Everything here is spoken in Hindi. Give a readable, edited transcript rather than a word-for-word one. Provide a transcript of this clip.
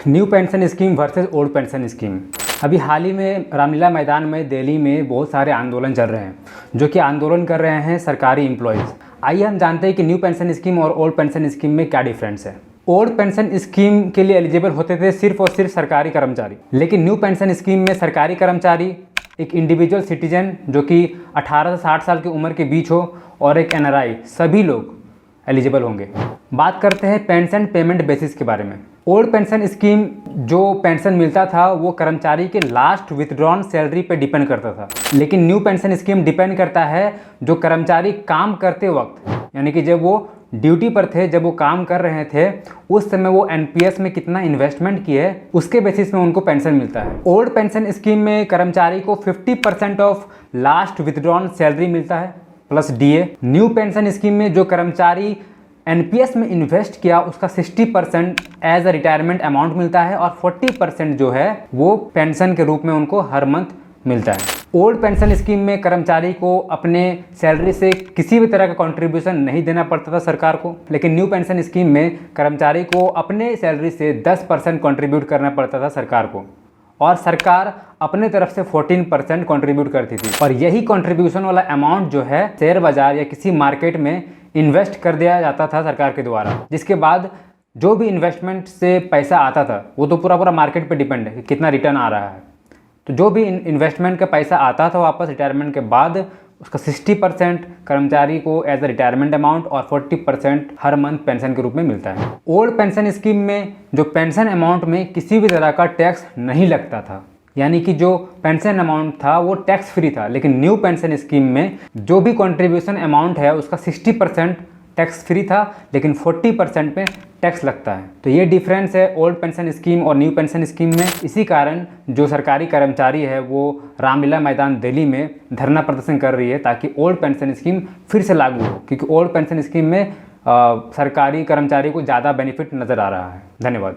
New pension scheme versus old pension scheme. अभी हाल ही में रामलीला मैदान में दिल्ली में बहुत सारे आंदोलन चल रहे हैं, जो कि आंदोलन कर रहे हैं सरकारी एम्प्लॉयज़। आइए हम जानते हैं कि न्यू पेंशन स्कीम और ओल्ड पेंशन स्कीम में क्या डिफरेंस है। ओल्ड पेंशन स्कीम के लिए एलिजिबल होते थे सिर्फ और सिर्फ सरकारी कर्मचारी, लेकिन न्यू पेंशन स्कीम में सरकारी कर्मचारी, एक इंडिविजुअल सिटीजन जो कि 18 से 60 साल की उम्र के बीच हो और एक एनआरआई, सभी लोग एलिजिबल होंगे। बात करते हैं पेंशन पेमेंट बेसिस के बारे में। ओल्ड पेंशन स्कीम जो पेंशन मिलता था वो कर्मचारी के लास्ट विथड्रॉन सैलरी पे डिपेंड करता था, लेकिन न्यू पेंशन स्कीम डिपेंड करता है जो कर्मचारी काम करते वक्त, यानी कि जब वो ड्यूटी पर थे, जब वो काम कर रहे थे, उस समय वो एनपीएस में कितना इन्वेस्टमेंट किए उसके बेसिस में उनको पेंशन मिलता है। ओल्ड पेंशन स्कीम में कर्मचारी को 50% ऑफ लास्ट विथड्रॉन सैलरी मिलता है plus DA. New pension scheme में जो कर्मचारी एनपीएस में इन्वेस्ट किया उसका 60% एज अ रिटायरमेंट अमाउंट मिलता है और 40% जो है वो पेंशन के रूप में उनको हर मंथ मिलता है। ओल्ड पेंशन स्कीम में कर्मचारी को अपने सैलरी से किसी भी तरह का कंट्रीब्यूशन नहीं देना पड़ता था सरकार को, लेकिन न्यू पेंशन स्कीम में कर्मचारी को अपने सैलरी से 10% कंट्रीब्यूट करना पड़ता था सरकार को, और सरकार अपने तरफ से 14% कंट्रीब्यूट करती थी। और यही कंट्रीब्यूशन वाला अमाउंट जो है शेयर बाजार या किसी मार्केट में इन्वेस्ट कर दिया जाता था सरकार के द्वारा, जिसके बाद जो भी इन्वेस्टमेंट से पैसा आता था वो तो पूरा मार्केट पे डिपेंड है कि कितना रिटर्न आ रहा है। तो जो भी इन्वेस्टमेंट का पैसा आता था वापस रिटायरमेंट के बाद, उसका 60% कर्मचारी को एज अ रिटायरमेंट अमाउंट और 40% हर मंथ पेंशन के रूप में मिलता है। ओल्ड पेंशन स्कीम में जो पेंशन अमाउंट में किसी भी तरह का टैक्स नहीं लगता था, यानी कि जो पेंशन अमाउंट था वो टैक्स फ्री था, लेकिन न्यू पेंशन स्कीम में जो भी कंट्रीब्यूशन अमाउंट है उसका 60% टैक्स फ्री था, लेकिन 40% में टैक्स लगता है। तो ये डिफरेंस है ओल्ड पेंशन स्कीम और न्यू पेंशन स्कीम में। इसी कारण जो सरकारी कर्मचारी है वो रामलीला मैदान दिल्ली में धरना प्रदर्शन कर रही है ताकि ओल्ड पेंशन स्कीम फिर से लागू हो, क्योंकि ओल्ड पेंशन स्कीम में सरकारी कर्मचारी को ज़्यादा बेनिफिट नज़र आ रहा है। धन्यवाद।